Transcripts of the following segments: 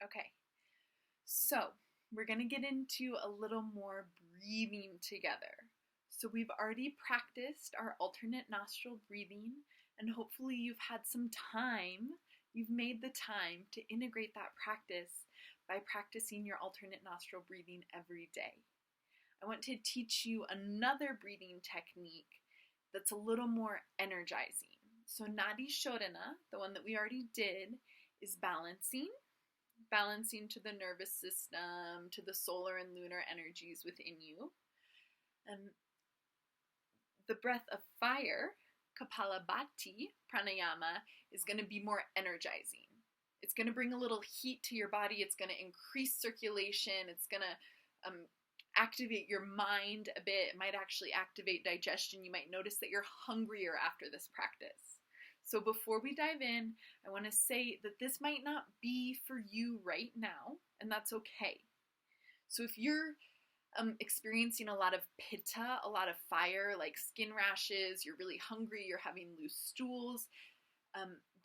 Okay, so we're going to get into a little more breathing together. So we've already practiced our alternate nostril breathing, and hopefully you've had some time, you've made the time to integrate that practice by practicing your alternate nostril breathing every day. I want to teach you another breathing technique that's a little more energizing. So Nadi Shodhana, the one that we already did, is balancing to the nervous system, to the solar and lunar energies within you. The breath of fire, Kapala Bati, Pranayama, is going to be more energizing. It's going to bring a little heat to your body. It's going to increase circulation. It's going to activate your mind a bit. It might actually activate digestion. You might notice that you're hungrier after this practice. So before we dive in, I want to say that this might not be for you right now, and that's okay. So if you're experiencing a lot of pitta, a lot of fire, like skin rashes, you're really hungry, you're having loose stools,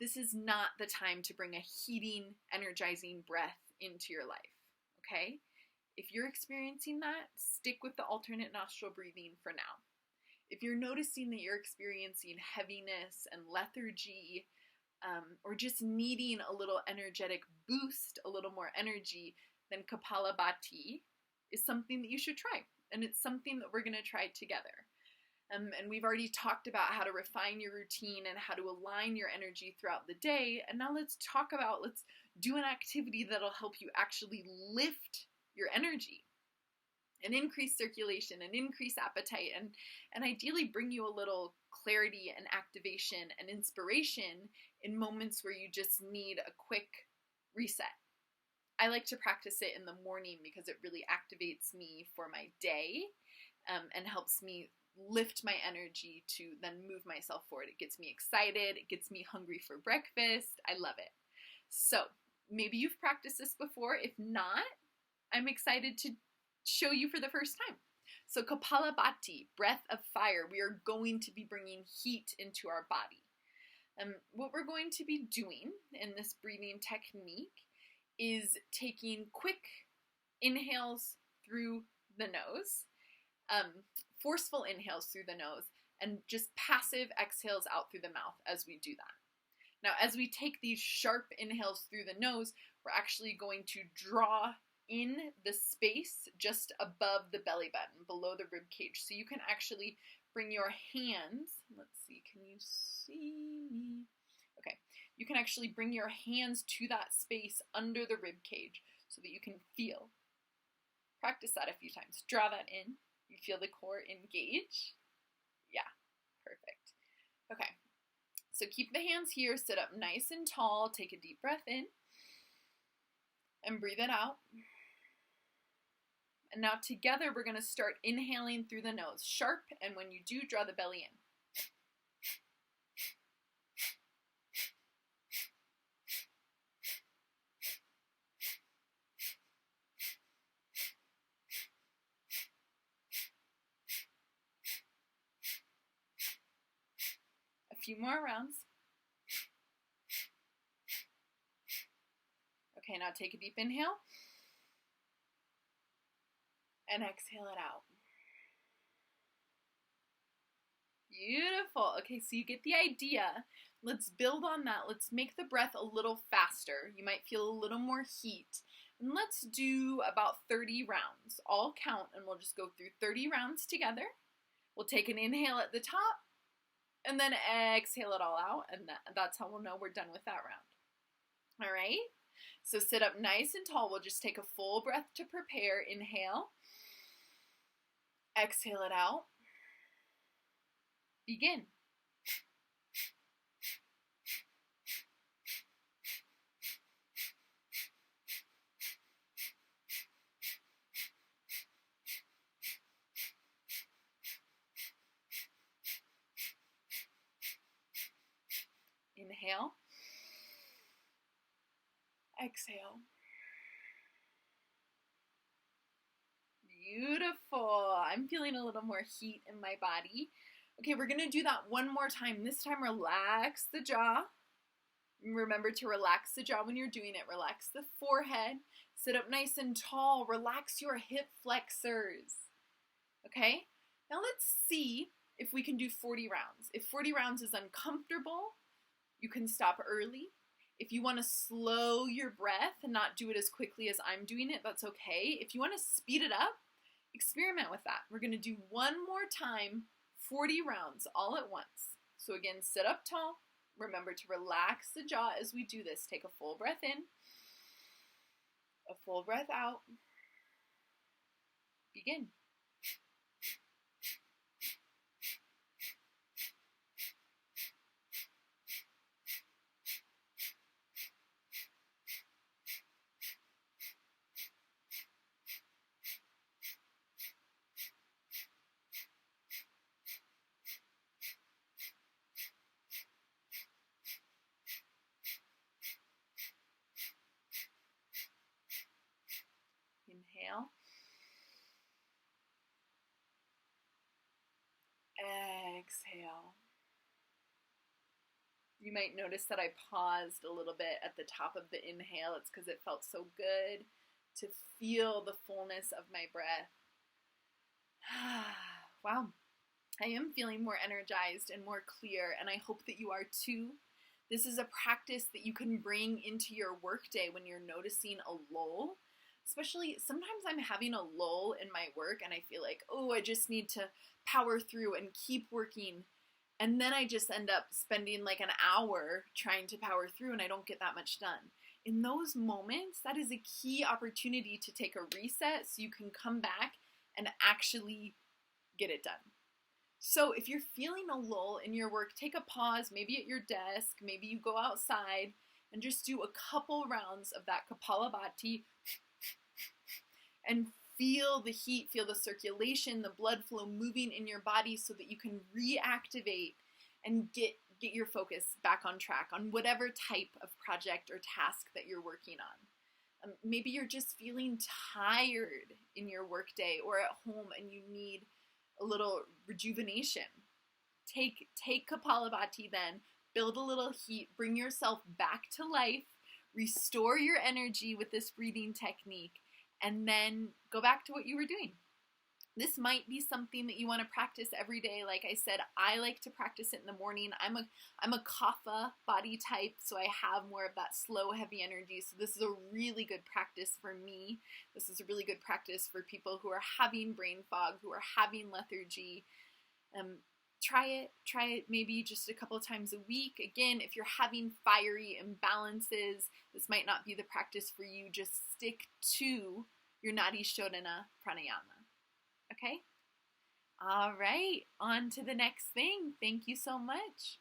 this is not the time to bring a heating, energizing breath into your life, okay? If you're experiencing that, stick with the alternate nostril breathing for now. If you're noticing that you're experiencing heaviness and lethargy, or just needing a little energetic boost, a little more energy, then Kapala Bati is something that you should try. And it's something that we're going to try together. And we've already talked about how to refine your routine and how to align your energy throughout the day. And now let's do an activity that'll help you actually lift your energy and increase circulation and increase appetite and ideally bring you a little clarity and activation and inspiration in moments where you just need a quick reset. I like to practice it in the morning because it really activates me for my day and helps me lift my energy to then move myself forward. It gets me excited. It gets me hungry for breakfast. I love it. So maybe you've practiced this before. If not, I'm excited to show you for the first time. So Kapala Bati, breath of fire. We are going to be bringing heat into our body. What we're going to be doing in this breathing technique is taking quick inhales through the nose, forceful inhales through the nose, and just passive exhales out through the mouth as we do that. Now, as we take these sharp inhales through the nose, we're actually going to draw in the space just above the belly button, below the rib cage. So you can actually bring your hands, let's see, can you see me? Okay, you can actually bring your hands to that space under the rib cage so that you can feel. Practice that a few times. Draw that in. You feel the core engage. Yeah, perfect. Okay, so keep the hands here, sit up nice and tall, take a deep breath in, and breathe it out. And now together we're going to start inhaling through the nose, sharp, and when you do, draw the belly in. A few more rounds. Okay, now take a deep inhale. And exhale it out. Beautiful. Okay, so you get the idea. Let's build on that. Let's make the breath a little faster. You might feel a little more heat. And let's do about 30 rounds. I'll count and we'll just go through 30 rounds together. We'll take an inhale at the top and then exhale it all out. And that's how we'll know we're done with that round. All right? So sit up nice and tall. We'll just take a full breath to prepare. Inhale. Exhale it out. Begin. Inhale. Exhale. Beautiful. I'm feeling a little more heat in my body. Okay, we're going to do that one more time. This time, relax the jaw. Remember to relax the jaw when you're doing it. Relax the forehead. Sit up nice and tall. Relax your hip flexors. Okay? Now let's see if we can do 40 rounds. If 40 rounds is uncomfortable, you can stop early. If you want to slow your breath and not do it as quickly as I'm doing it, that's okay. If you want to speed it up, experiment with that. We're going to do one more time, 40 rounds all at once. So again, sit up tall. Remember to relax the jaw as we do this. Take a full breath in, a full breath out. Begin. Inhale. Exhale. You might notice that I paused a little bit at the top of the inhale. It's because it felt so good to feel the fullness of my breath. Wow. I am feeling more energized and more clear, and I hope that you are too. This is a practice that you can bring into your workday when you're noticing a lull. Especially, sometimes I'm having a lull in my work and I feel like, oh, I just need to power through and keep working. And then I just end up spending like an hour trying to power through and I don't get that much done. In those moments, that is a key opportunity to take a reset so you can come back and actually get it done. So if you're feeling a lull in your work, take a pause, maybe at your desk, maybe you go outside and just do a couple rounds of that Kapala Bati and feel the heat, feel the circulation, the blood flow moving in your body so that you can reactivate and get your focus back on track on whatever type of project or task that you're working on. Maybe you're just feeling tired in your workday or at home and you need a little rejuvenation. Take Kapalabhati then, build a little heat, bring yourself back to life, restore your energy with this breathing technique, and then go back to what you were doing. This might be something that you want to practice every day. Like I said, I like to practice it in the morning. I'm a kapha body type, so I have more of that slow, heavy energy. So this is a really good practice for me. This is a really good practice for people who are having brain fog, who are having lethargy. Try it maybe just a couple of times a week. Again, if you're having fiery imbalances, this might not be the practice for you. Just stick to your Nadi Shodhana Pranayama. Okay? All right, on to the next thing. Thank you so much.